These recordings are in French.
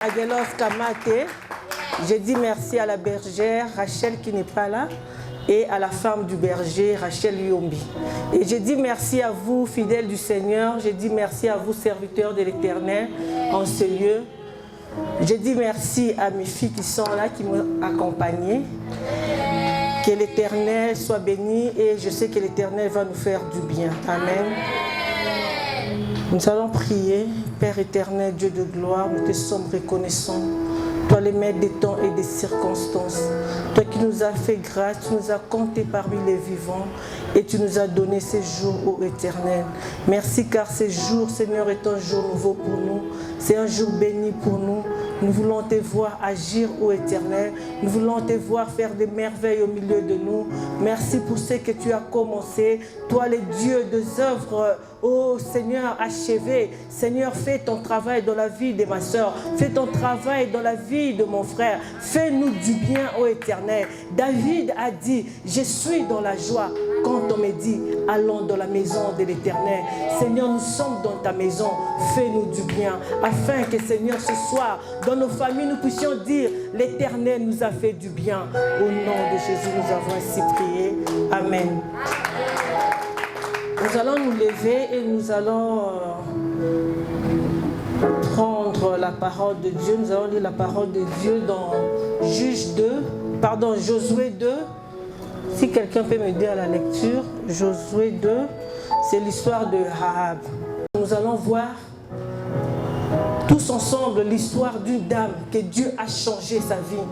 Aguelos Kamate. Je dis merci à la bergère Rachel qui n'est pas là et à la femme du berger Rachel Yombi. Et je dis merci à vous, fidèles du Seigneur. Je dis merci à vous, serviteurs de l'Éternel, en ce lieu. Je dis merci à mes filles qui sont là, qui m'ont accompagné. Que l'Éternel soit béni et je sais que l'Éternel va nous faire du bien. Amen. Nous allons prier. Père éternel, Dieu de gloire, nous te sommes reconnaissants. Toi, le maître des temps et des circonstances. Toi qui nous as fait grâce, tu nous as comptés parmi les vivants et tu nous as donné ces jours, ô Éternel. Merci car ces jours, Seigneur, est un jour nouveau pour nous. C'est un jour béni pour nous. Nous voulons te voir agir, ô Éternel. Nous voulons te voir faire des merveilles au milieu de nous. Merci pour ce que tu as commencé. Toi, le Dieu des œuvres, ô Seigneur, achevé. Seigneur, fais ton travail dans la vie de ma soeur. Fais ton travail dans la vie de mon frère. Fais-nous du bien, ô Éternel. David a dit, je suis dans la joie. Quand on me dit, allons dans la maison de l'Éternel. Seigneur, nous sommes dans ta maison. Fais-nous du bien. Afin que, Seigneur, ce soir, dans nos familles, nous puissions dire, l'Éternel nous a fait du bien. Au nom de Jésus, nous avons ainsi prié. Amen. Nous allons nous lever et nous allons prendre la parole de Dieu. Nous allons lire la parole de Dieu dans Josué 2. Si quelqu'un peut m'aider à la lecture, Josué 2, c'est l'histoire de Rahab. Nous allons voir tous ensemble l'histoire d'une dame que Dieu a changé sa vie.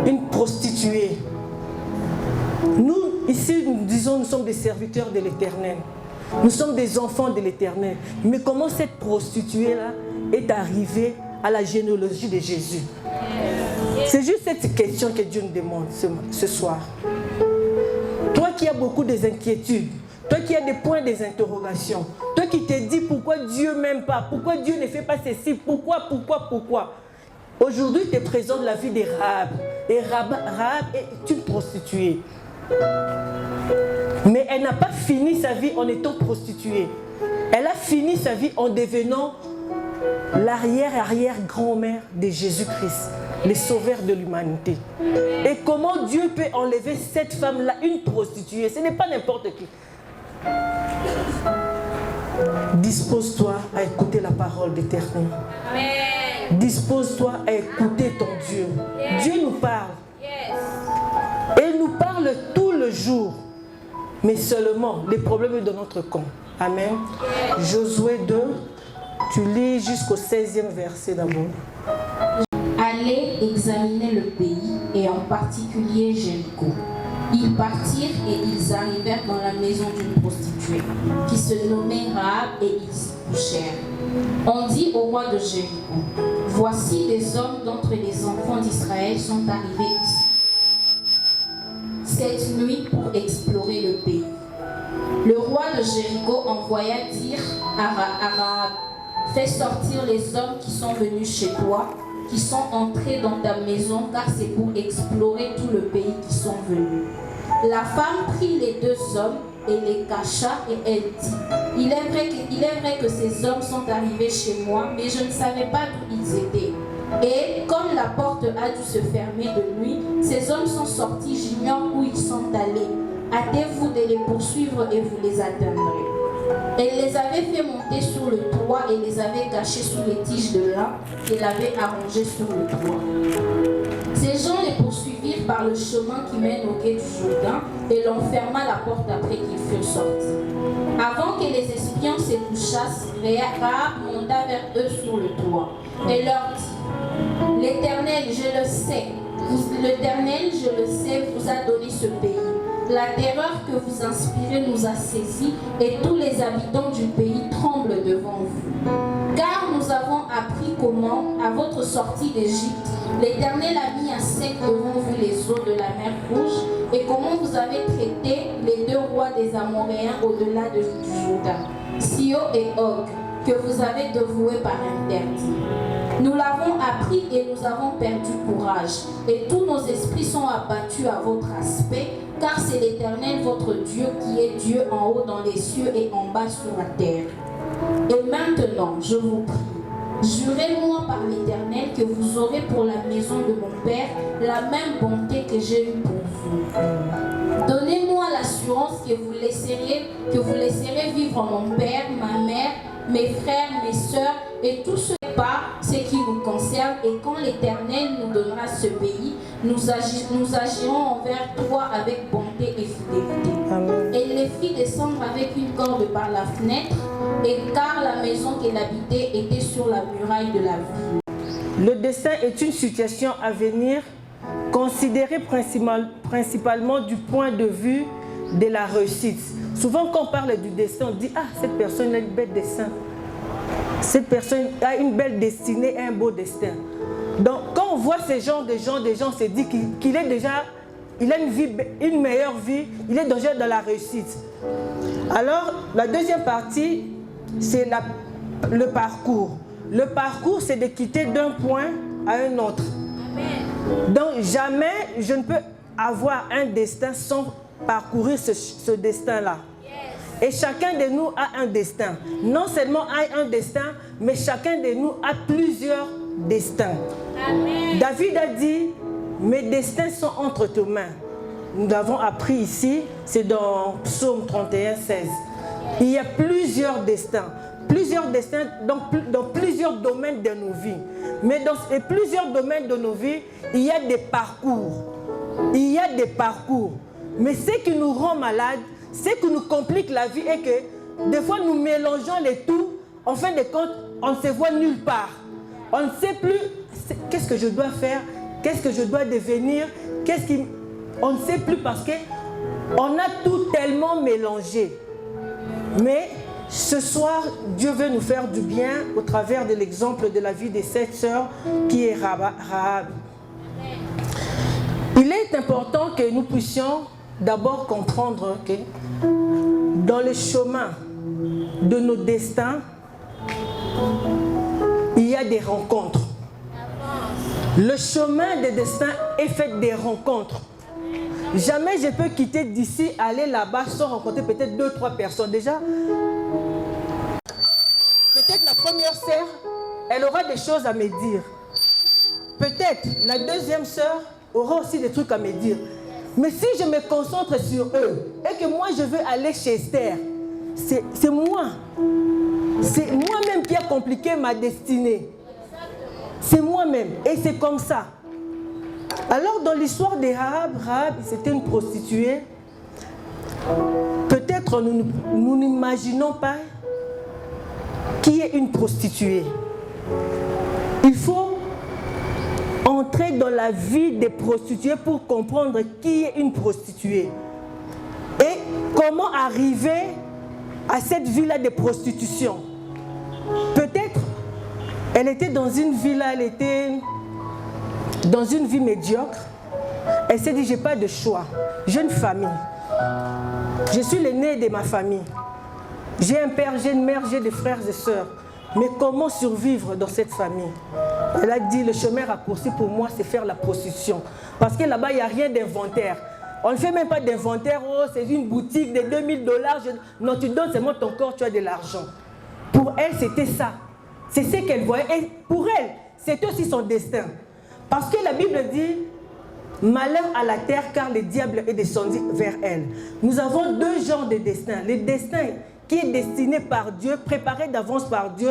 Une prostituée. Nous, ici, nous disons, nous sommes des serviteurs de l'Éternel. Nous sommes des enfants de l'Éternel. Mais comment cette prostituée-là est arrivée à la généalogie de Jésus? C'est juste cette question que Dieu nous demande ce soir. Toi qui as beaucoup d'inquiétudes, toi qui as des points d'interrogation, toi qui te dis pourquoi Dieu ne m'aime pas, pourquoi Dieu ne fait pas ceci, pourquoi. Aujourd'hui, tu te présentes la vie de Rahab. Et Rahab est une prostituée. Mais elle n'a pas fini sa vie en étant prostituée. Elle a fini sa vie en devenant l'arrière-grand-mère de Jésus-Christ, le sauveur de l'humanité. Et comment Dieu peut enlever cette femme-là, une prostituée? Ce n'est pas n'importe qui. Dispose-toi à écouter la parole d'Éternel. Dispose-toi à écouter ton Dieu. Dieu nous parle. Et il nous parle tout le jour. Mais seulement les problèmes de notre camp. Amen. Josué 2, tu lis jusqu'au 16e verset d'abord. Allez examiner le pays et en particulier Jéricho. Ils partirent et ils arrivèrent dans la maison d'une prostituée qui se nommait Rahab et ils s'y couchèrent. On dit au roi de Jéricho, voici des hommes d'entre les enfants d'Israël sont arrivés ici cette nuit pour explorer le pays. Le roi de Jéricho envoya dire à Rahab, fais sortir les hommes qui sont venus chez toi, qui sont entrés dans ta maison, car c'est pour explorer tout le pays qui sont venus. La femme prit les deux hommes et les cacha et elle dit, il est vrai que ces hommes sont arrivés chez moi, mais je ne savais pas d'où ils étaient. Et comme la porte a dû se fermer de nuit, ces hommes sont sortis, j'ignore où ils sont allés. Hâtez-vous de les poursuivre et vous les atteindrez. Elle les avait fait monter sur le toit et les avait cachés sous les tiges de lin qu'elle avait arrangées sur le toit. Ces gens les poursuivirent par le chemin qui mène au quai du Jourdain et l'on ferma la porte après qu'ils furent sortis. Avant que les espions se couchassent, Rahab monta vers eux sur le toit et leur dit, l'Éternel, je le sais, vous a donné ce pays. La terreur que vous inspirez nous a saisis et tous les habitants du pays tremblent devant vous. Car nous avons appris comment, à votre sortie d'Égypte, l'Éternel a mis à sec devant vous les eaux de la mer Rouge et comment vous avez traité les deux rois des Amoréens au-delà du Jourdain, Sihon et Og, que vous avez dévoués par interdit. Nous l'avons appris et nous avons perdu courage, et tous nos esprits sont abattus à votre aspect, car c'est l'Éternel votre Dieu qui est Dieu en haut dans les cieux et en bas sur la terre. Et maintenant, je vous prie, Jurez-moi par l'Éternel que vous aurez pour la maison de mon Père la même bonté que j'ai eue pour vous. Donnez-moi l'assurance que vous laisserez vivre mon Père, ma mère, mes frères, mes sœurs et tout ce qui nous concerne. Et quand l'Éternel nous donnera ce pays, nous agirons envers toi avec bonté et fidélité. Amen. Elle les fit descendre avec une corde par la fenêtre, et car la maison qu'elle habitait était sur la muraille de la ville. Le destin est une situation à venir considérée principalement du point de vue de la réussite. Souvent quand on parle du destin, on dit « Ah, cette personne a une belle destin. Cette personne a une belle destinée et un beau destin. » Donc quand on voit ces genres de gens se disent qu'il est déjà, il a une meilleure vie, il est déjà dans la réussite. Alors la deuxième partie, c'est le parcours. Le parcours, c'est de quitter d'un point à un autre. Amen. Donc jamais je ne peux avoir un destin sans parcourir ce destin-là. Et chacun de nous a un destin. Non seulement a un destin, mais chacun de nous a plusieurs destins. Amen. David a dit, mes destins sont entre tes mains. Nous l'avons appris ici, c'est dans Psaume 31, 16. Il y a plusieurs destins dans plusieurs domaines de nos vies. Mais dans plusieurs domaines de nos vies, il y a des parcours. Il y a des parcours. Mais ce qui nous rend malades, ce qui nous complique la vie est que des fois nous mélangeons les tout. En fin de compte, on ne se voit nulle part. On ne sait plus qu'est-ce que je dois faire, qu'est-ce que je dois devenir, on ne sait plus parce qu'on a tout tellement mélangé. Mais ce soir, Dieu veut nous faire du bien au travers de l'exemple de la vie de cette sœur qui est Rahab. Il est important que nous puissions d'abord comprendre que dans le chemin de nos destins, il y a des rencontres. Le chemin des destins est fait des rencontres. Jamais je peux quitter d'ici, aller là-bas sans rencontrer peut-être 2-3 personnes. Déjà, peut-être la première sœur, elle aura des choses à me dire. Peut-être la deuxième sœur aura aussi des trucs à me dire. Mais si je me concentre sur eux et que moi je veux aller chez Esther, c'est moi. C'est moi-même qui a compliqué ma destinée. C'est moi-même. Et c'est comme ça. Alors dans l'histoire de Rahab, c'était une prostituée. Peut-être nous n'imaginons pas qui est une prostituée. Il faut entrer dans la vie des prostituées pour comprendre qui est une prostituée. Et comment arriver à cette vie-là de prostitution. Peut-être elle était dans une vie-là, elle était dans une vie médiocre. Elle s'est dit, j'ai pas de choix. J'ai une famille. Je suis l'aîné de ma famille. J'ai un père, j'ai une mère, j'ai des frères et sœurs. Mais comment survivre dans cette famille? Elle a dit, le chemin raccourci pour moi, c'est faire la prostitution. Parce que là-bas, il n'y a rien d'inventaire. On ne fait même pas d'inventaire. Oh, c'est une boutique de $2000. Non, tu donnes seulement ton corps, tu as de l'argent. Pour elle, c'était ça. C'est ce qu'elle voyait. Et pour elle, c'est aussi son destin. Parce que la Bible dit, malheur à la terre, car le diable est descendu vers elle. Nous avons deux genres de destins. Le destin qui est destiné par Dieu, préparé d'avance par Dieu,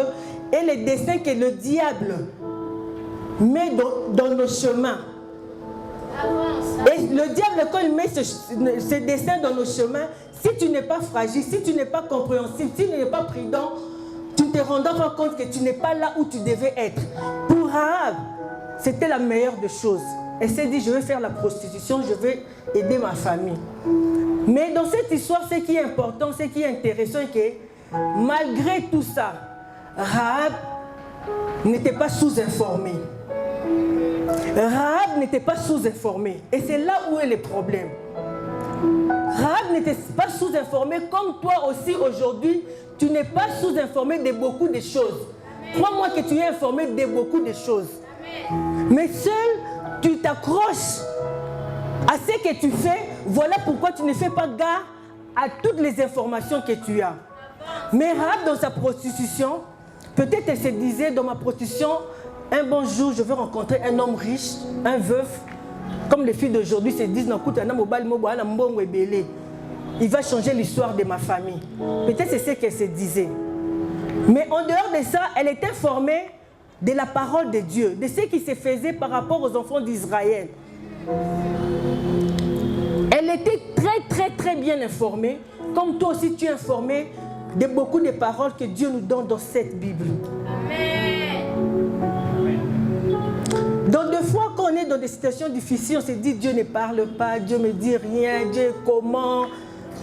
et le destin que le diable met dans nos chemins. Et le diable, quand il met ce destin dans nos chemins, si tu n'es pas fragile, si tu n'es pas compréhensible, si tu n'es pas prudent, tu ne te rendras pas compte que tu n'es pas là où tu devais être. Pour Rahab, c'était la meilleure des choses. Elle s'est dit, je vais faire la prostitution, je vais aider ma famille. Mais dans cette histoire, ce qui est important, ce qui est intéressant, c'est que malgré tout ça, Rahab n'était pas sous-informée. Rahab n'était pas sous-informée. Et c'est là où est le problème. Rahab n'était pas sous-informée comme toi aussi aujourd'hui, tu n'es pas sous-informé de beaucoup de choses. Crois-moi que tu es informé de beaucoup de choses. Mais seul, tu t'accroches à ce que tu fais. Voilà pourquoi tu ne fais pas gare à toutes les informations que tu as. Mais Rahab, dans sa prostitution, Peut-être elle se disait dans ma prostitution, un bon jour, je vais rencontrer un homme riche, un veuf. Comme les filles d'aujourd'hui se disent, il va changer l'histoire de ma famille. Peut-être c'est ce qu'elle se disait. Mais en dehors de ça, elle est informée de la parole de Dieu, de ce qui se faisait par rapport aux enfants d'Israël. Elle était très bien informée, comme toi aussi tu es informé de beaucoup de paroles que Dieu nous donne dans cette Bible. Amen. Donc des fois, quand on est dans des situations difficiles, on se dit Dieu ne parle pas, Dieu ne me dit rien, Dieu comment?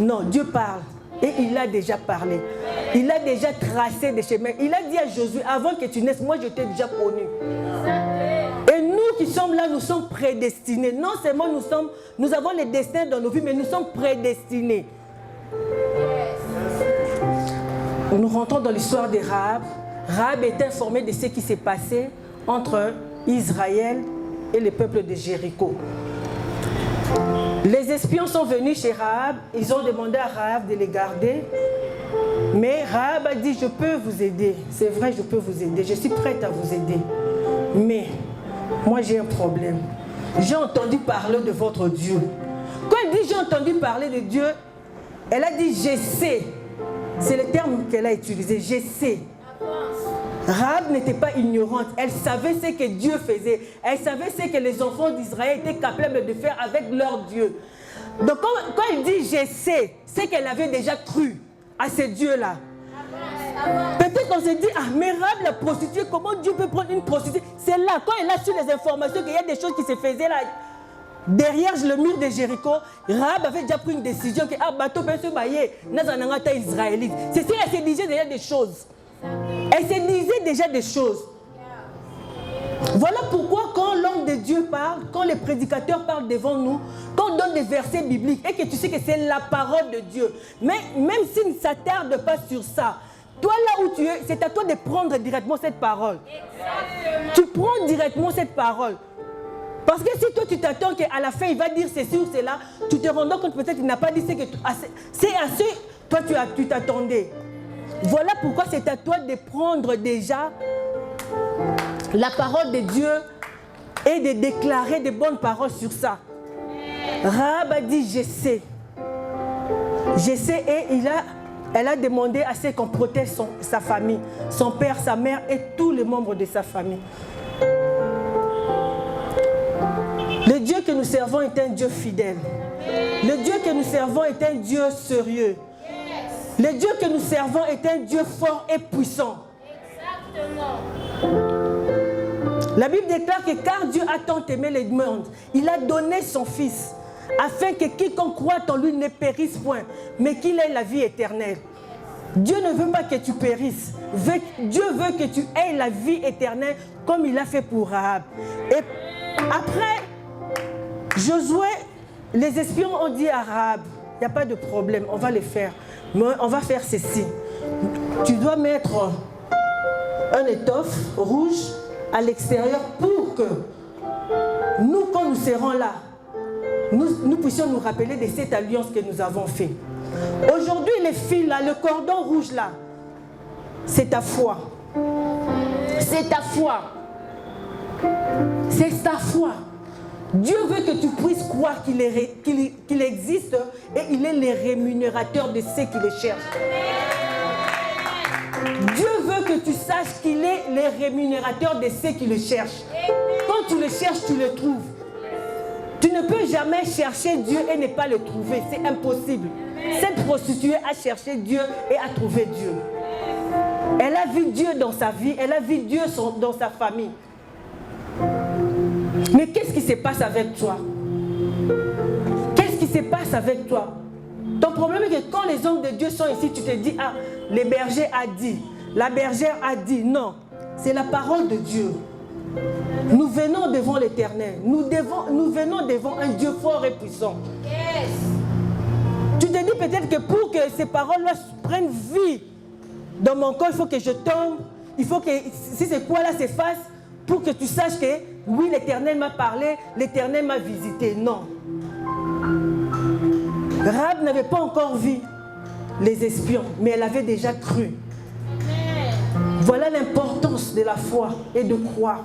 Non, Dieu parle. Et il a déjà parlé. Il a déjà tracé des chemins. Il a dit à Josué, avant que tu naisses, moi je t'ai déjà connu. Et nous qui sommes là, nous sommes prédestinés. Non seulement nous avons les destins dans nos vies, mais nous sommes prédestinés. Nous rentrons dans l'histoire de Rahab. Rahab est informée de ce qui s'est passé entre Israël et le peuple de Jéricho. Les espions sont venus chez Rahab, ils ont demandé à Rahab de les garder. Mais Rahab a dit, je peux vous aider. C'est vrai, je peux vous aider. Je suis prête à vous aider. Mais moi j'ai un problème. J'ai entendu parler de votre Dieu. Quand elle dit j'ai entendu parler de Dieu, elle a dit je sais. C'est le terme qu'elle a utilisé, je sais. Rahab n'était pas ignorante, elle savait ce que Dieu faisait, elle savait ce que les enfants d'Israël étaient capables de faire avec leur Dieu. Donc quand elle dit je sais, c'est qu'elle avait déjà cru à ce Dieu-là. Peut-être qu'on se dit, ah mais Rahab la prostituée, comment Dieu peut prendre une prostituée? C'est là, quand elle a su les informations qu'il y a des choses qui se faisaient là, derrière le mur de Jéricho, Rahab avait déjà pris une décision que ah bateau peut se bailler, nazanangata israélite. C'est ça, elle se disait déjà des choses. Elle se disait déjà des choses. Voilà pourquoi quand l'homme de Dieu parle, quand les prédicateurs parlent devant nous, quand on donne des versets bibliques et que tu sais que c'est la parole de Dieu, mais même s'ils ne s'attardent pas sur ça, toi là où tu es, c'est à toi de prendre directement cette parole. Exactement. Tu prends directement cette parole. Parce que si toi tu t'attends qu'à la fin il va dire ceci ou cela, tu te rends compte peut-être qu'il n'a pas dit ce que c'est assez, toi tu t'attendais. Voilà pourquoi c'est à toi de prendre déjà la parole de Dieu et de déclarer de bonnes paroles sur ça. Rahab a dit je sais. Je sais et elle a demandé à ce qu'on protège sa famille, son père, sa mère et tous les membres de sa famille. Le Dieu que nous servons est un Dieu fidèle. Le Dieu que nous servons est un Dieu sérieux. Le Dieu que nous servons est un Dieu fort et puissant. Exactement. La Bible déclare que car Dieu a tant aimé le monde, il a donné son Fils, afin que quiconque croit en lui ne périsse point, mais qu'il ait la vie éternelle. Dieu ne veut pas que tu périsses. Dieu veut que tu aies la vie éternelle comme il a fait pour Rahab. Et après, Josué, les espions ont dit à Rahab, il n'y a pas de problème, on va le faire. Mais on va faire ceci. Tu dois mettre un étoffe rouge à l'extérieur pour que nous, quand nous serons là, nous puissions nous rappeler de cette alliance que nous avons faite. Aujourd'hui, les fils là, le cordon rouge là, c'est ta foi. C'est ta foi. C'est ta foi. Dieu veut que tu puisses croire qu'il existe et il est le rémunérateur de ceux qui le cherchent. Dieu veut que tu saches qu'il est le rémunérateur de ceux qui le cherchent. Quand tu le cherches, tu le trouves. Tu ne peux jamais chercher Dieu et ne pas le trouver. C'est impossible. Cette prostituée a cherché Dieu et a trouvé Dieu. Elle a vu Dieu dans sa vie, elle a vu Dieu dans sa famille. Mais qu'est-ce qui se passe avec toi? Qu'est-ce qui se passe avec toi? Ton problème est que quand les hommes de Dieu sont ici, tu te dis, ah, le berger a dit, la bergère a dit. Non, c'est la parole de Dieu. Nous venons devant l'Éternel. Nous venons devant un Dieu fort et puissant. Yes. Tu te dis peut-être que pour que ces paroles-là prennent vie dans mon corps, il faut que je tombe. Il faut que, si c'est quoi là s'efface, pour que tu saches que oui, l'Éternel m'a parlé, l'Éternel m'a visité. Non. Rahab n'avait pas encore vu les espions, mais elle avait déjà cru. Voilà l'importance de la foi et de croire.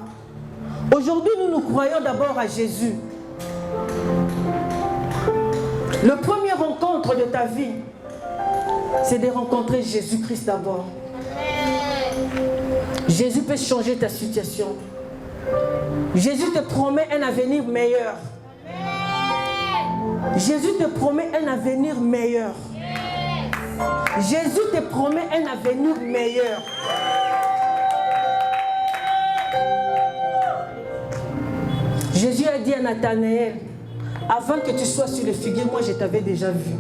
Aujourd'hui, nous croyons d'abord à Jésus. Le premier rencontre de ta vie, c'est de rencontrer Jésus-Christ d'abord. Jésus peut changer ta situation. Jésus te promet un avenir meilleur. Jésus te promet un avenir meilleur. Jésus te promet un avenir meilleur. Jésus a dit à Nathanaël, avant que tu sois sur le figuier, moi je t'avais déjà vu.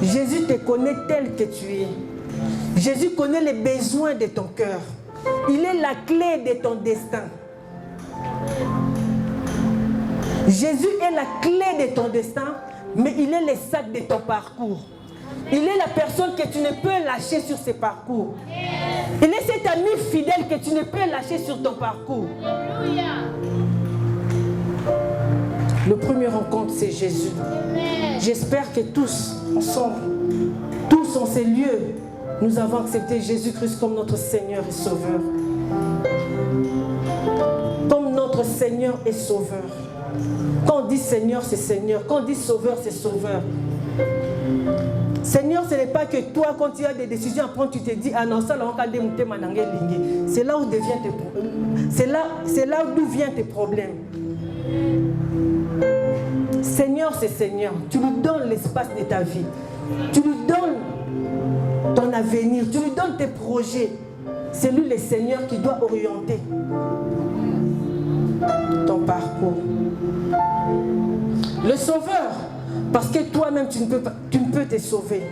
Jésus te connaît tel que tu es. Jésus connaît les besoins de ton cœur. Il est la clé de ton destin. Jésus est la clé de ton destin, mais il est le sac de ton parcours. Il est la personne que tu ne peux lâcher sur ses parcours. Il est cet ami fidèle que tu ne peux lâcher sur ton parcours. Le premier rencontre, c'est Jésus. J'espère que tous, ensemble, tous en ces lieux, nous avons accepté Jésus-Christ comme notre Seigneur et Sauveur. Comme notre Seigneur et Sauveur. Quand on dit Seigneur, c'est Seigneur. Quand on dit Sauveur, c'est Sauveur. Seigneur, ce n'est pas que toi, quand tu as des décisions à prendre, tu te dis, ah non, ça, c'est là où devient tes problèmes. C'est là d'où viennent tes problèmes. Seigneur, c'est Seigneur. Tu lui donnes l'espace de ta vie. Tu lui donnes ton avenir. Tu lui donnes tes projets. C'est lui le Seigneur qui doit orienter ton parcours. Le Sauveur, parce que toi-même, tu ne peux te sauver.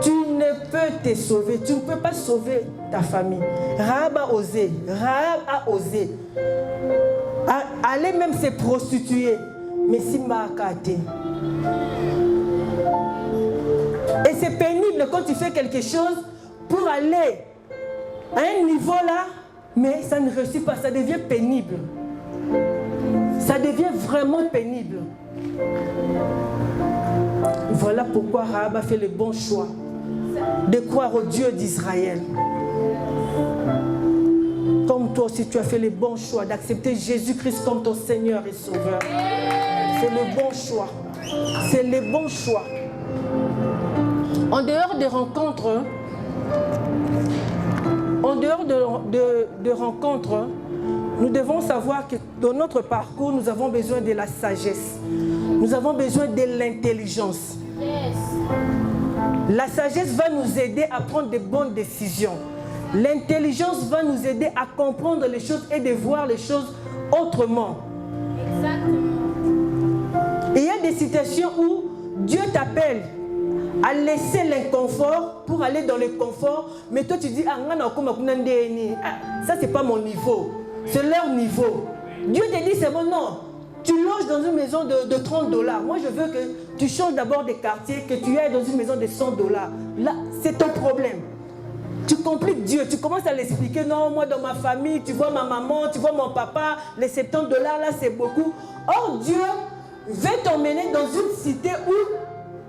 Tu ne peux te sauver. Tu ne peux pas sauver ta famille. Rahab a osé. Rahab a osé. Aller même se prostituer. Mais Simba a kate. Et c'est pénible quand tu fais quelque chose pour aller à un niveau là, mais ça ne réussit pas. Ça devient pénible. Ça devient vraiment pénible. Voilà pourquoi Rahab a fait le bon choix de croire au Dieu d'Israël. Comme toi aussi, tu as fait le bon choix d'accepter Jésus-Christ comme ton Seigneur et Sauveur. C'est le bon choix. C'est le bon choix. En dehors des rencontres, nous devons savoir que dans notre parcours, nous avons besoin de la sagesse. Nous avons besoin de l'intelligence. La sagesse va nous aider à prendre de bonnes décisions. L'intelligence va nous aider à comprendre les choses et de voir les choses autrement. Exactement. Il y a des situations où Dieu t'appelle à laisser l'inconfort pour aller dans le confort, mais toi tu dis, ça c'est pas mon niveau, c'est leur niveau. Dieu te dit, c'est bon, non, tu loges dans une maison de $30. Moi je veux que tu changes d'abord de quartier, que tu ailles dans une maison de $100. Là, c'est ton problème. Tu compliques Dieu, tu commences à l'expliquer, non, moi dans ma famille, tu vois ma maman, tu vois mon papa, les $70 là c'est beaucoup. Or Dieu veut t'emmener dans une cité où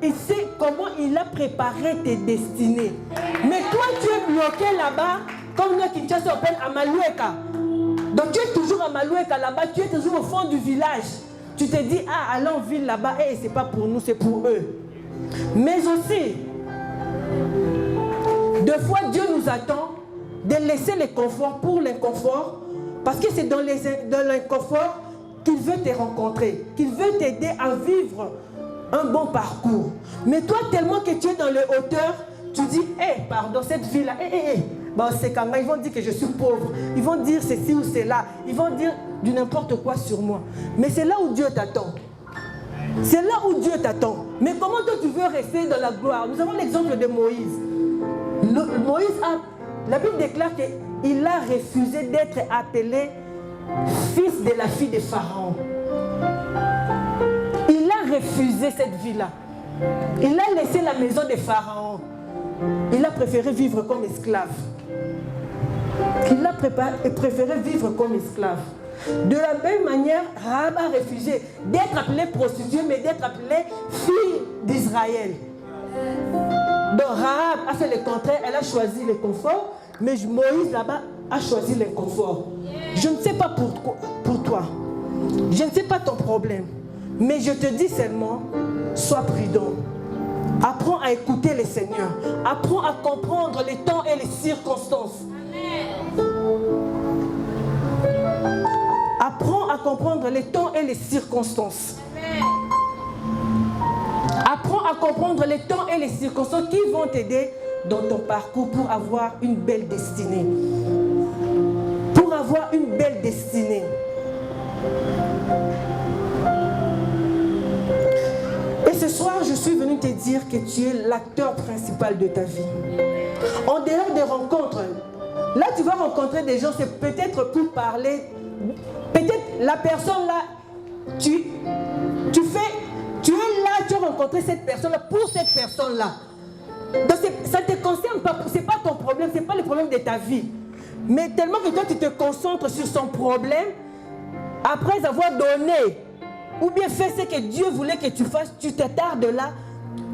il sait comment il a préparé tes destinées. Mais toi tu es bloqué là-bas, comme nous qui s'appelle Amaloueka. Donc tu es toujours à Amaloueka là-bas, tu es toujours au fond du village. Tu te dis, ah allons en ville là-bas, et c'est pas pour nous, c'est pour eux. Mais aussi, deux fois, Dieu nous attend de laisser le confort pour l'inconfort, parce que c'est dans l'inconfort qu'il veut te rencontrer, qu'il veut t'aider à vivre un bon parcours. Mais toi, tellement que tu es dans les hauteurs, tu dis, pardon, cette vie-là, bon, c'est quand même, ils vont dire que je suis pauvre, ils vont dire ceci ou cela, ils vont dire du n'importe quoi sur moi. Mais c'est là où Dieu t'attend. C'est là où Dieu t'attend. Mais comment toi tu veux rester dans la gloire? Nous avons l'exemple de Moïse. La Bible déclare qu'il a refusé d'être appelé fils de la fille de Pharaon. Il a refusé cette vie-là. Il a laissé la maison de Pharaon. Il a préféré vivre comme esclave. Il a préféré vivre comme esclave. De la même manière, Rahab a refusé d'être appelée prostituée, mais d'être appelée fille d'Israël. Donc Rahab a fait le contraire, elle a choisi le confort, mais Moïse là-bas a choisi l'inconfort. Je ne sais pas pour toi, je ne sais pas ton problème, mais je te dis seulement, sois prudent. Apprends à écouter le Seigneur. Apprends à comprendre les temps et les circonstances. Apprends à comprendre les temps et les circonstances. Apprends à comprendre les temps et les circonstances qui vont t'aider dans ton parcours pour avoir une belle destinée. Pour avoir une belle destinée. Et ce soir, je suis venue te dire que tu es l'acteur principal de ta vie. En dehors des rencontres, là tu vas rencontrer des gens, c'est peut-être pour parler, peut-être la personne là, tu es là, tu as rencontré cette personne-là pour cette personne-là. Donc ça ne te concerne pas, ce n'est pas ton problème, ce n'est pas le problème de ta vie. Mais tellement que toi tu te concentres sur son problème, après avoir donné, ou bien fait ce que Dieu voulait que tu fasses, tu t'attardes là,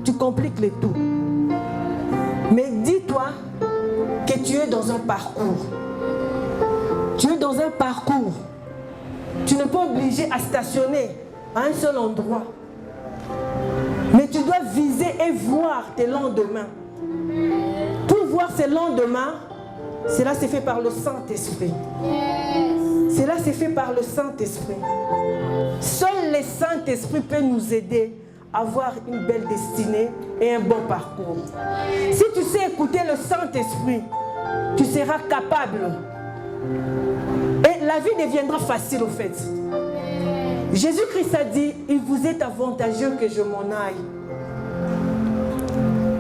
tu compliques le tout. Mais dis-toi que tu es dans un parcours. Tu es dans un parcours. Tu n'es pas obligé à stationner à un seul endroit. Mais tu dois viser et voir tes lendemains. Pour voir ces lendemains, cela c'est fait par le Saint-Esprit. Cela c'est fait par le Saint-Esprit. Seul le Saint-Esprit peut nous aider à avoir une belle destinée et un bon parcours. Si tu sais écouter le Saint-Esprit, tu seras capable. Et la vie deviendra facile au fait. Jésus-Christ a dit, il vous est avantageux que je m'en aille.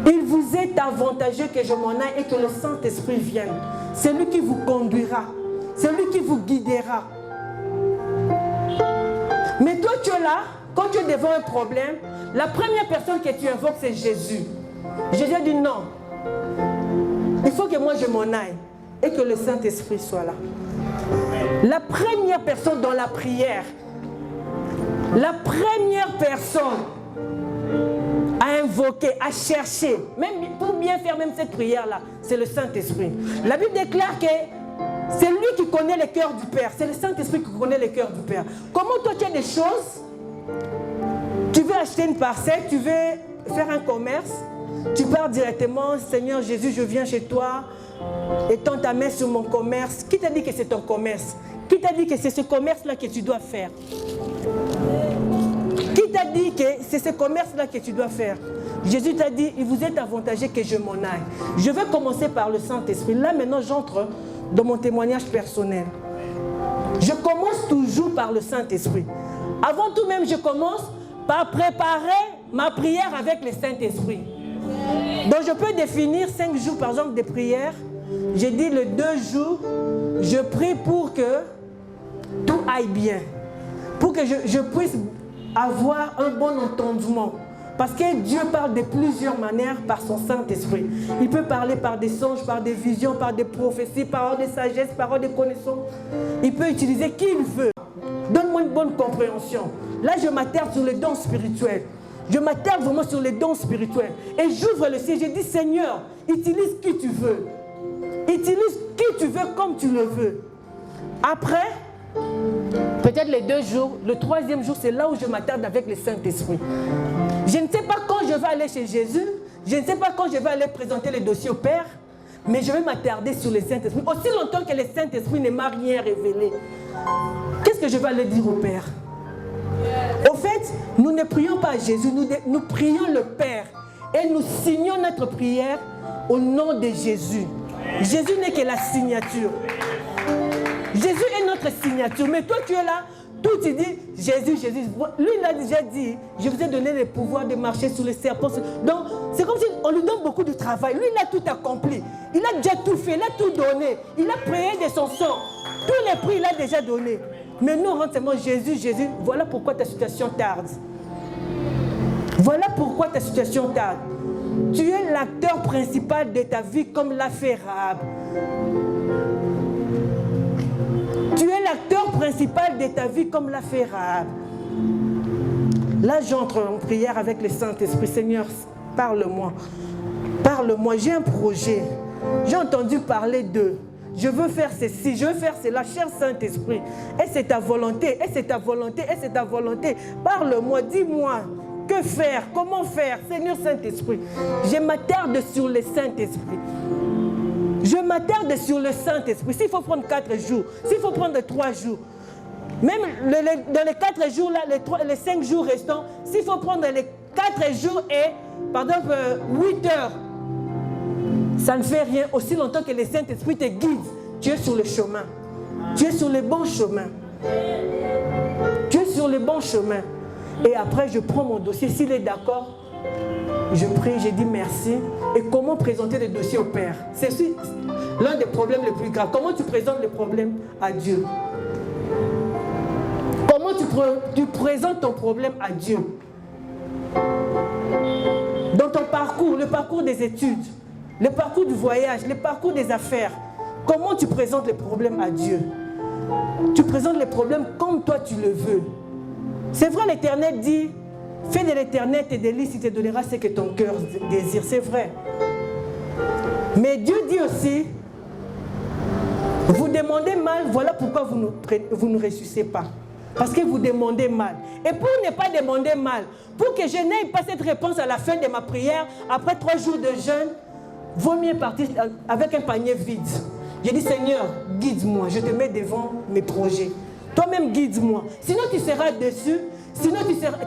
Il vous est avantageux que je m'en aille et que le Saint-Esprit vienne. C'est lui qui vous conduira. C'est lui qui vous guidera. Mais toi, tu es là, quand tu es devant un problème, la première personne que tu invoques, c'est Jésus. Jésus a dit non. Il faut que moi je m'en aille et que le Saint-Esprit soit là. La première personne dans la prière, la première personne à invoquer, à chercher, même pour bien faire même cette prière-là, c'est le Saint-Esprit. La Bible déclare que c'est lui qui connaît le cœur du Père. C'est le Saint-Esprit qui connaît le cœur du Père. Comment toi tu as des choses, tu veux acheter une parcelle, tu veux faire un commerce, tu pars directement, Seigneur Jésus, je viens chez toi, étends ta main sur mon commerce. Qui t'a dit que c'est ton commerce? Qui t'a dit que c'est ce commerce-là que tu dois faire? Qui t'a dit que c'est ce commerce-là que tu dois faire? Jésus t'a dit, il vous est avantageux que je m'en aille. Je vais commencer par le Saint-Esprit. Là maintenant j'entre dans mon témoignage personnel. Je commence toujours par le Saint-Esprit. Avant tout même, je commence par préparer ma prière avec le Saint-Esprit. Donc je peux définir 5 jours par exemple de prière. J'ai dit le 2 jours, je prie pour que tout aille bien. Pour que je puisse avoir un bon entendement. Parce que Dieu parle de plusieurs manières par son Saint-Esprit. Il peut parler par des songes, par des visions, par des prophéties, paroles de sagesse, paroles de connaissance. Il peut utiliser qui il veut. Donne-moi une bonne compréhension. Là, je m'attarde sur les dons spirituels. Je m'attarde vraiment sur les dons spirituels. Et j'ouvre le ciel. Je dis, Seigneur, utilise qui tu veux. Utilise qui tu veux comme tu le veux. Après, peut-être les 2 jours, le 3e jour, c'est là où je m'attarde avec le Saint-Esprit. Je ne sais pas quand je vais aller chez Jésus, je ne sais pas quand je vais aller présenter le dossier au Père, mais je vais m'attarder sur le Saint-Esprit. Aussi longtemps que le Saint-Esprit ne m'a rien révélé, qu'est-ce que je vais aller dire au Père? Au fait, nous ne prions pas à Jésus, nous prions le Père et nous signons notre prière au nom de Jésus. Jésus n'est que la signature. Jésus est notre signature, mais toi tu es là, tout tu dis Jésus, Jésus. Lui il a déjà dit, je vous ai donné le pouvoir de marcher sur les serpents. Donc c'est comme si on lui donne beaucoup de travail. Lui il a tout accompli, il a déjà tout fait, il a tout donné, il a prié de son sang, tous les prix il a déjà donné. Mais nous rentrons seulement Jésus, Jésus, voilà pourquoi ta situation tarde. Voilà pourquoi ta situation tarde. Tu es l'acteur principal de ta vie comme l'a fait Rahab. Tu es l'acteur principal de ta vie comme l'a fait Rahab. Là, j'entre en prière avec le Saint-Esprit. Seigneur, parle-moi. Parle-moi, j'ai un projet. J'ai entendu parler d'eux. Je veux faire ceci, je veux faire cela, cher Saint-Esprit. Et c'est ta volonté, et c'est ta volonté, et c'est ta volonté. Parle-moi, dis-moi, que faire, comment faire, Seigneur Saint-Esprit. Je m'attarde sur le Saint-Esprit. Je m'attarde sur le Saint-Esprit. S'il faut prendre 4 jours, s'il faut prendre 3 jours, même dans les 4 jours, là, les 5 jours restants, s'il faut prendre les 4 jours et, par exemple, 8 heures, ça ne fait rien aussi longtemps que le Saint-Esprit te guide. Tu es sur le chemin. Tu es sur le bon chemin. Tu es sur le bon chemin. Et après, je prends mon dossier. S'il est d'accord, je prie, je dis merci. Et comment présenter le dossier au Père? C'est l'un des problèmes les plus graves. Comment tu présentes le problème à Dieu? Comment tu présentes ton problème à Dieu? Dans ton parcours, le parcours des études, le parcours du voyage, le parcours des affaires, comment tu présentes les problèmes à Dieu? Tu présentes les problèmes comme toi tu le veux. C'est vrai, l'Éternel dit, fais de l'Éternel tes délices, il te donnera ce que ton cœur désire. C'est vrai. Mais Dieu dit aussi, vous demandez mal, voilà pourquoi vous ne ressuscitez pas. Parce que vous demandez mal. Et pour ne pas demander mal, pour que je n'aie pas cette réponse à la fin de ma prière, après 3 jours de jeûne, vaut mieux partir avec un panier vide. J'ai dit, Seigneur, guide-moi, je te mets devant mes projets. Toi-même, guide-moi. Sinon, tu seras déçu. Sinon,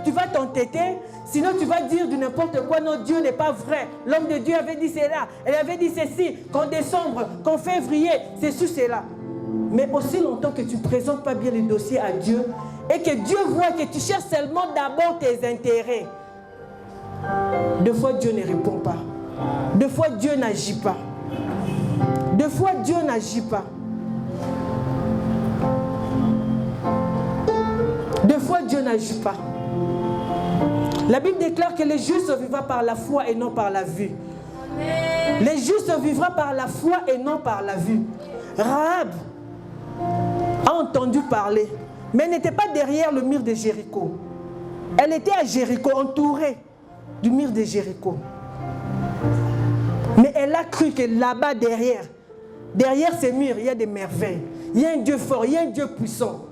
tu vas t'entêter. Sinon, tu vas dire du n'importe quoi. Non, Dieu n'est pas vrai. L'homme de Dieu avait dit cela. Elle avait dit ceci. Qu'en décembre, qu'en février, c'est cela. Mais aussi longtemps que tu ne présentes pas bien les dossiers à Dieu et que Dieu voit que tu cherches seulement d'abord tes intérêts. Deux fois, Dieu ne répond pas. Deux fois, Dieu n'agit pas. Deux fois, Dieu n'agit pas. Deux fois, Dieu n'agit pas. La Bible déclare que le juste vivra par la foi et non par la vue. Le juste vivra par la foi et non par la vue. Rahab a entendu parler, mais elle n'était pas derrière le mur de Jéricho. Elle était à Jéricho, entourée du mur de Jéricho. Mais elle a cru que là-bas, derrière ces murs, il y a des merveilles. Il y a un Dieu fort, il y a un Dieu puissant.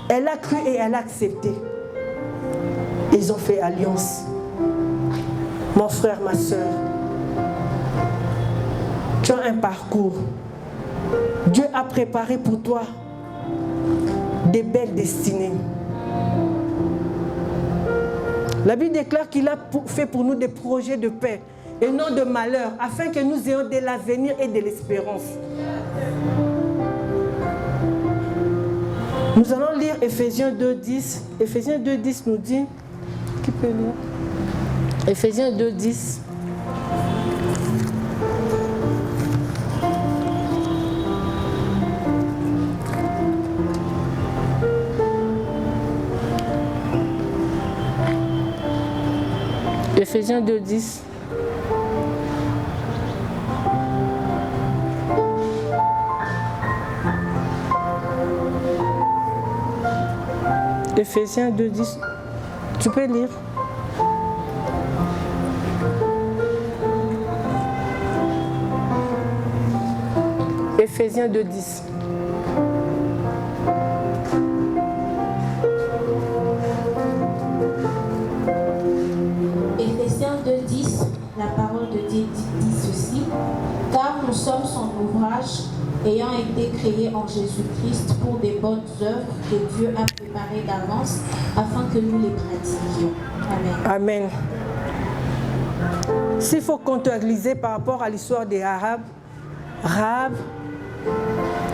Elle a cru et elle a accepté. Ils ont fait alliance. Mon frère, ma soeur, tu as un parcours. Dieu a préparé pour toi des belles destinées. La Bible déclare qu'il a fait pour nous des projets de paix et non de malheur, afin que nous ayons de l'avenir et de l'espérance. Nous allons lire Éphésiens 2.10. Éphésiens 2.10 nous dit... Qui peut lire? Éphésiens 2.10. Éphésiens 2.10. Éphésiens 2.10. Tu peux lire. Éphésiens 2.10. Éphésiens 2.10, la parole de Dieu dit ceci: car nous sommes son ouvrage, ayant été créés en Jésus-Christ pour des bonnes œuvres que Dieu a préparées d'avance afin que nous les pratiquions. Amen. Amen. S'il faut contextualiser par rapport à l'histoire des Arabes, Rahab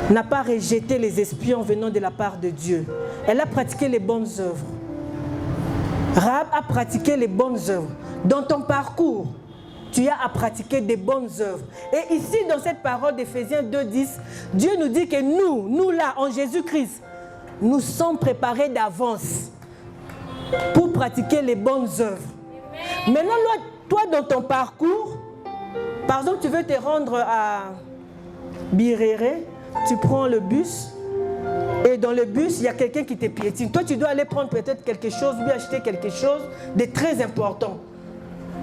n'a pas rejeté les espions venant de la part de Dieu. Elle a pratiqué les bonnes œuvres. Rahab a pratiqué les bonnes œuvres. Dans ton parcours, tu as à pratiquer des bonnes œuvres. Et ici, dans cette parole d'Éphésiens 2.10, Dieu nous dit que nous là, en Jésus-Christ, nous sommes préparés d'avance pour pratiquer les bonnes œuvres. Maintenant, toi, dans ton parcours, par exemple, tu veux te rendre à Biréré, tu prends le bus, et dans le bus, il y a quelqu'un qui te piétine. Toi, tu dois aller prendre peut-être quelque chose, ou acheter quelque chose de très important.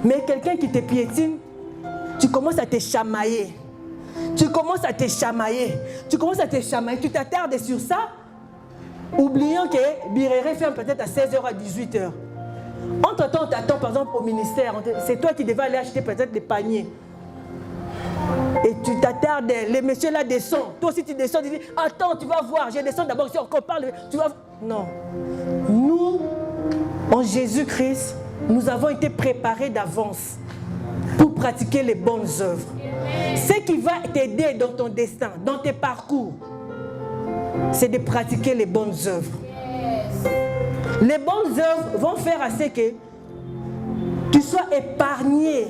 Mais quelqu'un qui te piétine, tu commences à te chamailler. Tu commences à te chamailler. Tu commences à te chamailler. Tu t'attardes sur ça, oubliant que Birere ferme peut-être à 16h à 18h. Entre-temps, on t'attend par exemple au ministère. C'est toi qui devais aller acheter peut-être des paniers. Et tu t'attardes, les messieurs là descendent. Toi aussi tu descends, tu dis, attends, tu vas voir, je descends d'abord, si on parle, tu vas... Non. Nous, en Jésus-Christ, nous avons été préparés d'avance pour pratiquer les bonnes œuvres. Ce qui va t'aider dans ton destin, dans tes parcours, c'est de pratiquer les bonnes œuvres. Les bonnes œuvres vont faire à ce que tu sois épargné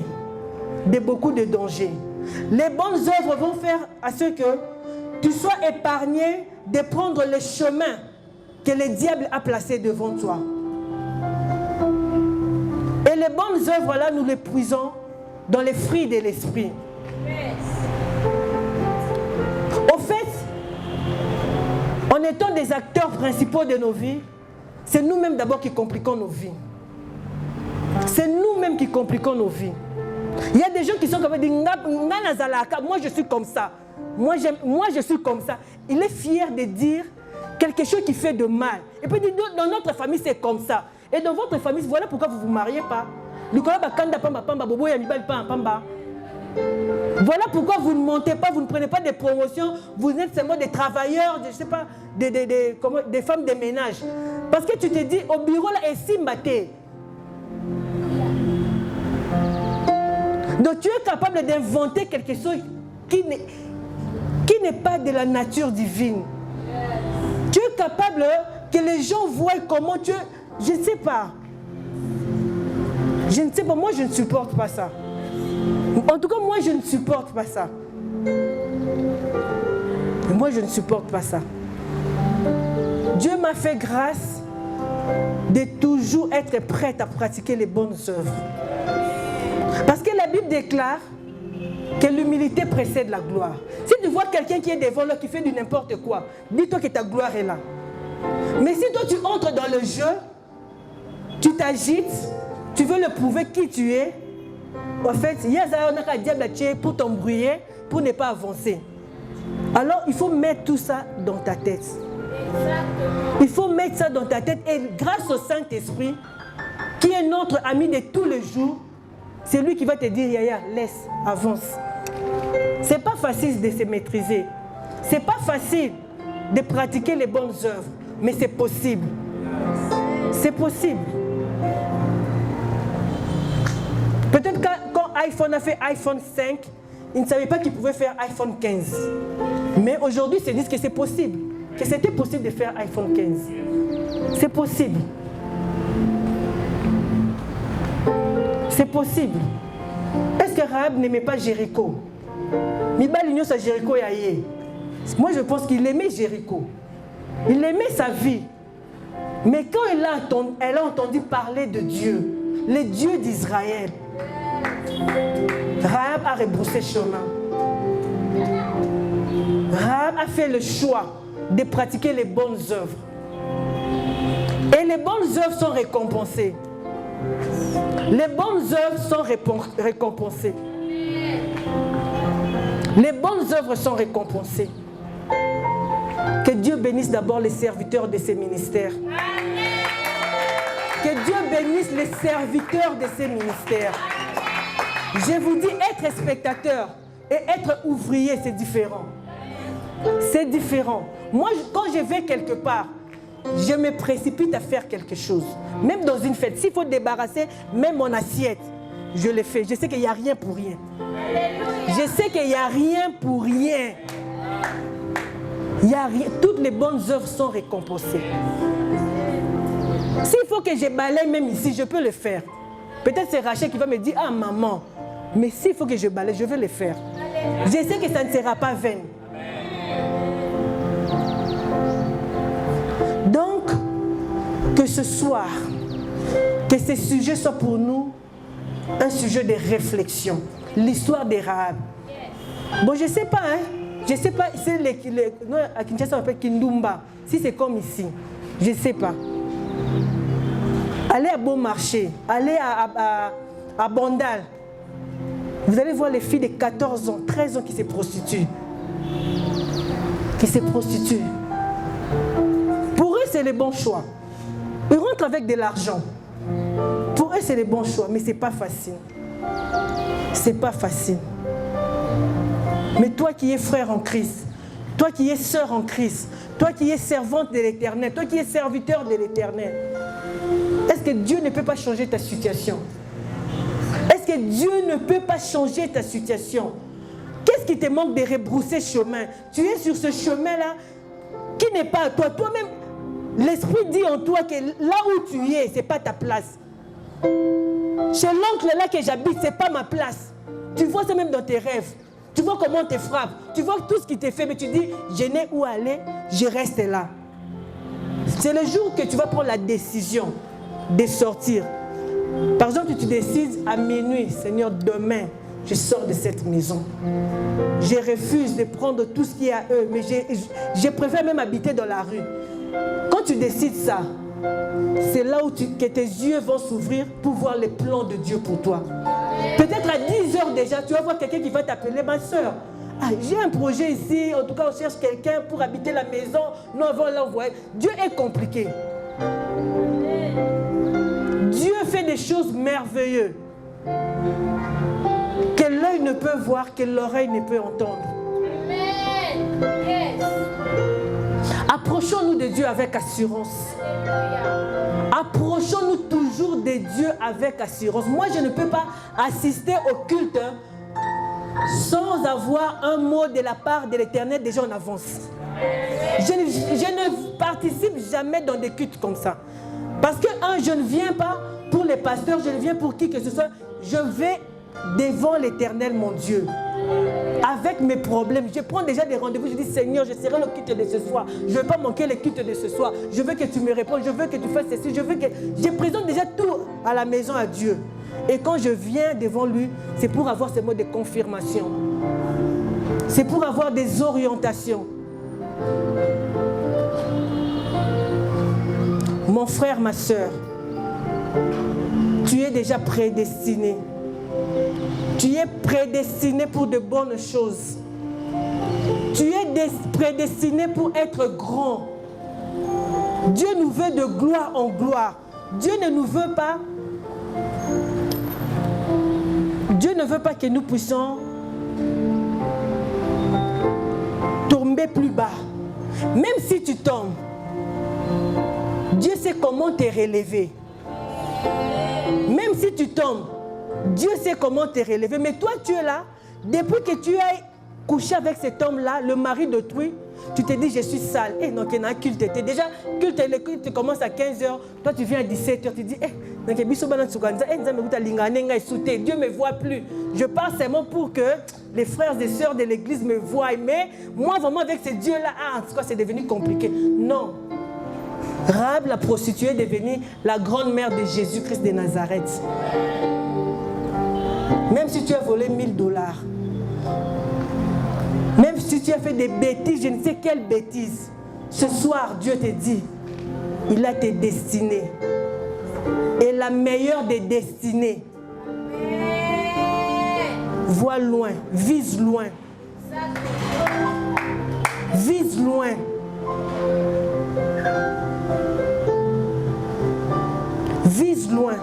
de beaucoup de dangers. Les bonnes œuvres vont faire à ce que tu sois épargné de prendre le chemin que le diable a placé devant toi. Et les bonnes œuvres là, nous les puisons dans les fruits de l'esprit. Au fait, en étant des acteurs principaux de nos vies, c'est nous-mêmes d'abord qui compliquons nos vies. C'est nous-mêmes qui compliquons nos vies. Il y a des gens qui sont comme ça. Moi je suis comme ça. Moi je suis comme ça. Il est fier de dire quelque chose qui fait de mal. Et puis dans notre famille c'est comme ça. Et dans votre famille, voilà pourquoi vous ne vous mariez pas. Voilà pourquoi vous ne montez pas, vous ne prenez pas de promotions, vous êtes seulement des travailleurs, je ne sais pas, des femmes de ménage. Parce que tu te dis, au bureau là, et si maté. Donc tu es capable d'inventer quelque chose qui n'est pas de la nature divine. Tu es capable que les gens voient comment tu es. Je ne sais pas. Je ne sais pas, moi je ne supporte pas ça. En tout cas, moi je ne supporte pas ça. Moi je ne supporte pas ça. Dieu m'a fait grâce de toujours être prête à pratiquer les bonnes œuvres. Parce que la Bible déclare que l'humilité précède la gloire. Si tu vois quelqu'un qui est devant là, qui fait du n'importe quoi, dis-toi que ta gloire est là. Mais si toi tu entres dans le jeu, tu t'agites, tu veux le prouver qui tu es, en fait, il y a un diable pour t'embrouiller, pour ne pas avancer. Alors il faut mettre tout ça dans ta tête. Il faut mettre ça dans ta tête et grâce au Saint-Esprit, qui est notre ami de tous les jours, c'est lui qui va te dire, Yaya, laisse, avance. C'est pas facile de se maîtriser. C'est pas facile de pratiquer les bonnes œuvres, mais c'est possible. C'est possible. Peut-être quand iPhone a fait iPhone 5, ils ne savaient pas qu'ils pouvaient faire iPhone 15. Mais aujourd'hui, ils se disent que c'est possible. Que c'était possible de faire iPhone 15. C'est possible. C'est possible. Est-ce que Rahab n'aimait pas Jéricho? Moi, je pense qu'il aimait Jéricho. Il aimait sa vie. Mais quand elle a entendu parler de Dieu, le Dieu d'Israël, Rahab a rebroussé chemin. Rahab a fait le choix de pratiquer les bonnes œuvres. Et les bonnes œuvres sont récompensées. Les bonnes œuvres sont récompensées. Les bonnes œuvres sont récompensées. Que Dieu bénisse d'abord les serviteurs de ces ministères. Que Dieu bénisse les serviteurs de ces ministères. Je vous dis, être spectateur et être ouvrier, c'est différent. C'est différent. Moi, quand je vais quelque part, je me précipite à faire quelque chose. Même dans une fête, s'il faut débarrasser même mon assiette, je le fais. Je sais qu'il n'y a rien pour rien. Je sais qu'il n'y a rien pour rien. Il y a rien. Toutes les bonnes œuvres sont récompensées. S'il faut que je balaye même ici, je peux le faire. Peut-être c'est Rachel qui va me dire, ah maman, mais s'il faut que je balaye, je vais le faire. Je sais que ça ne sera pas vain. Donc, que ce soir, que ce sujet soit pour nous un sujet de réflexion. L'histoire des Rahab. Bon, je ne sais pas, hein. Je ne sais pas, à Kinshasa, on appelle Kindumba. Si c'est comme ici, je ne sais pas. Allez à Bon Marché, allez à Bandal. Vous allez voir les filles de 14 ans, 13 ans qui se prostituent. Qui se prostituent. Pour eux, c'est le bon choix. Ils rentrent avec de l'argent. Pour eux, c'est le bon choix, mais ce n'est pas facile. C'est pas facile. Mais toi qui es frère en Christ, toi qui es sœur en Christ, toi qui es servante de l'Éternel, toi qui es serviteur de l'Éternel, est-ce que Dieu ne peut pas changer ta situation? Est-ce que Dieu ne peut pas changer ta situation? Qu'est-ce qui te manque de rebrousser chemin? Tu es sur ce chemin-là qui n'est pas à toi. Toi-même, l'Esprit dit en toi que là où tu es, ce n'est pas ta place. Chez l'oncle là que j'habite, ce n'est pas ma place. Tu vois ça même dans tes rêves. Tu vois comment on te frappe. Tu vois tout ce qui t'est fait, mais tu dis, je n'ai où aller, je reste là. C'est le jour que tu vas prendre la décision de sortir. Par exemple, tu décides à minuit, Seigneur, demain, je sors de cette maison. Je refuse de prendre tout ce qui est à eux, mais je préfère même habiter dans la rue. Quand tu décides ça, c'est là où que tes yeux vont s'ouvrir pour voir les plans de Dieu pour toi. Peut-être à 10 heures déjà, tu vas voir quelqu'un qui va t'appeler, ma soeur. Ah, j'ai un projet ici, en tout cas on cherche quelqu'un pour habiter la maison. Nous avons l'envoyé. Dieu est compliqué. Dieu fait des choses merveilleuses que l'œil ne peut voir, que l'oreille ne peut entendre. Approchons-nous de Dieu avec assurance. Approchons-nous toujours de Dieu avec assurance. Moi, je ne peux pas assister au culte sans avoir un mot de la part de l'Éternel déjà en avance. Je ne participe jamais dans des cultes comme ça. Parce que, je ne viens pas pour les pasteurs, je ne viens pour qui que ce soit. Je vais devant l'Éternel, mon Dieu. Avec mes problèmes, je prends déjà des rendez-vous. Je dis, Seigneur, je serai le culte de ce soir. Je ne veux pas manquer le culte de ce soir. Je veux que tu me répondes. Je veux que tu fasses ceci. Je présente déjà tout à la maison à Dieu. Et quand je viens devant lui, c'est pour avoir ces mots de confirmation. C'est pour avoir des orientations. Mon frère, ma soeur, tu es déjà prédestiné. Tu es prédestiné pour de bonnes choses. Tu es prédestiné pour être grand. Dieu nous veut de gloire en gloire. Dieu ne nous veut pas. Dieu ne veut pas que nous puissions tomber plus bas. Même si tu tombes, Dieu sait comment te relever. Même si tu tombes, Dieu sait comment te relever. Mais toi, tu es là. Depuis que tu as couché avec cet homme-là, le mari d'autrui, tu te dis, je suis sale. Et donc, il y a un culte. Déjà, le culte commence à 15h. Toi, tu viens à 17h. Tu dis, Dieu ne me voit plus. Je parle seulement pour que les frères et sœurs de l'église me voient. Mais moi, vraiment, avec ce Dieu-là, en tout cas, c'est devenu compliqué. Non. Rahab, la prostituée, est devenue la grande mère de Jésus-Christ de Nazareth. Même si tu as volé $1000, même si tu as fait des bêtises, je ne sais quelles bêtises, ce soir, Dieu te dit, il a tes destinées. Et la meilleure des destinées. Vois loin, vise loin. Vise loin. Vise loin.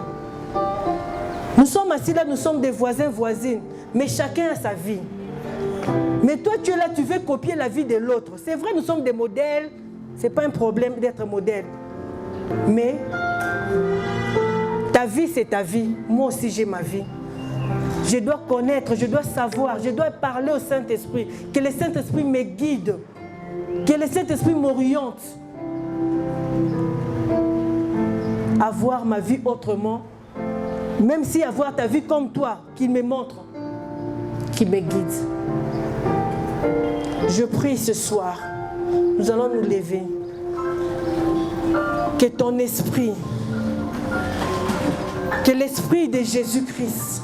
Nous sommes assis là, nous sommes des voisins, voisines, mais chacun a sa vie. Mais toi, tu es là, tu veux copier la vie de l'autre. C'est vrai, nous sommes des modèles, ce n'est pas un problème d'être modèle. Mais ta vie, c'est ta vie. Moi aussi, j'ai ma vie. Je dois connaître, je dois savoir, je dois parler au Saint-Esprit. Que le Saint-Esprit me guide, que le Saint-Esprit m'oriente. Avoir ma vie autrement, même si avoir ta vie comme toi, qui me montre, qui me guide. Je prie ce soir, nous allons nous lever, que ton esprit, que l'esprit de Jésus-Christ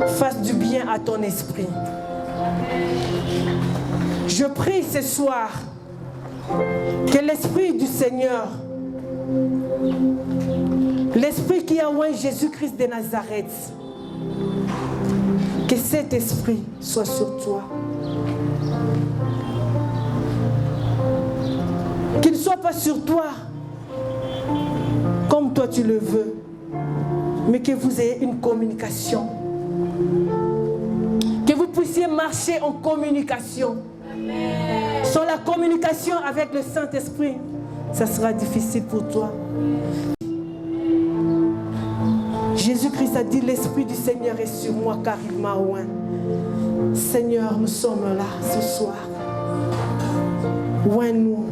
fasse du bien à ton esprit. Je prie ce soir que l'esprit du Seigneur, l'esprit qui a oint Jésus-Christ de Nazareth, cet esprit soit sur toi. Qu'il ne soit pas sur toi comme toi tu le veux, mais que vous ayez une communication. Que vous puissiez marcher en communication. Amen. Sans la communication avec le Saint-Esprit, ça sera difficile pour toi. Jésus-Christ a dit, l'Esprit du Seigneur est sur moi car il m'a oint. Seigneur, nous sommes là ce soir. Oint-nous.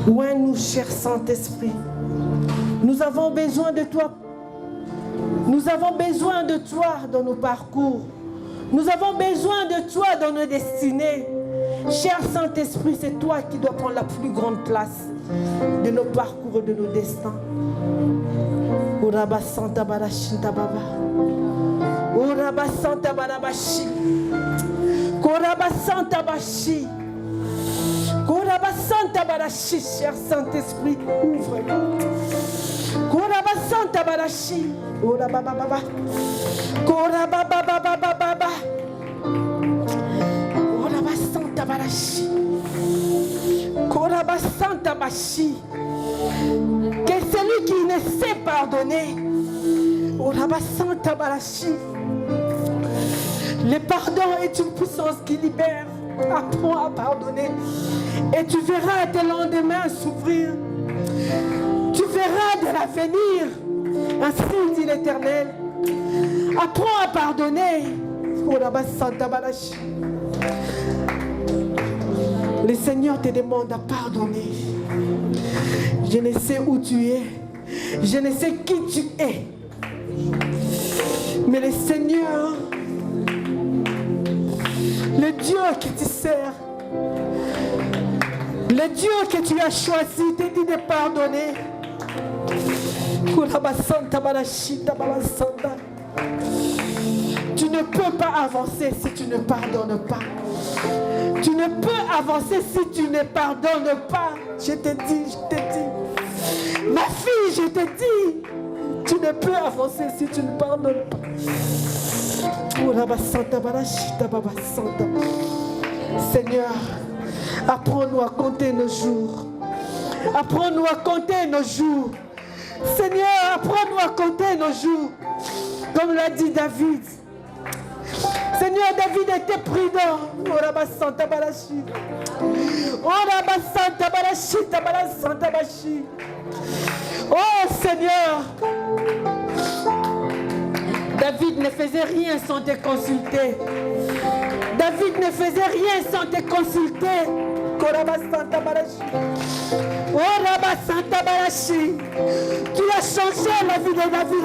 Oint-nous, cher Saint-Esprit. Nous avons besoin de toi. Nous avons besoin de toi dans nos parcours. Nous avons besoin de toi dans nos destinées. Cher Saint-Esprit, c'est toi qui dois prendre la plus grande place de nos parcours et de nos destins. Uraba Santa Barashinta Baba. Uraba Santa Barabashi. Koraba Santa Bashi. Koraba Santa Barashi, cher Saint-Esprit, ouvre-nous. Koraba Santa Barashi. Koraba Baba. Koraba Baba Baba Baba. Koraba Santa Barashi. Koraba Santa Bashi. Que celui qui ne sait pardonner, Koraba Santa Barashi. Le pardon est une puissance qui libère. Apprends à pardonner et tu verras tes lendemains s'ouvrir. Tu verras de l'avenir. Ainsi dit l'Éternel. Apprends à pardonner. Le Seigneur te demande à pardonner. Je ne sais où tu es. Je ne sais qui tu es. Mais le Seigneur, le Dieu que tu sers, le Dieu que tu as choisi, te dit de pardonner. Tu ne peux pas avancer si tu ne pardonnes pas. Tu ne peux avancer si tu ne pardonnes pas. Je te dis. Ma fille, je te dis. Tu ne peux avancer si tu ne pardonnes pas. Seigneur, apprends-nous à compter nos jours. Apprends-nous à compter nos jours. Seigneur, apprends-nous à compter nos jours. Comme l'a dit David. Seigneur, David était prudent. Oh Seigneur, David ne faisait rien sans te consulter. David ne faisait rien sans te consulter. Tu as changé la vie de David.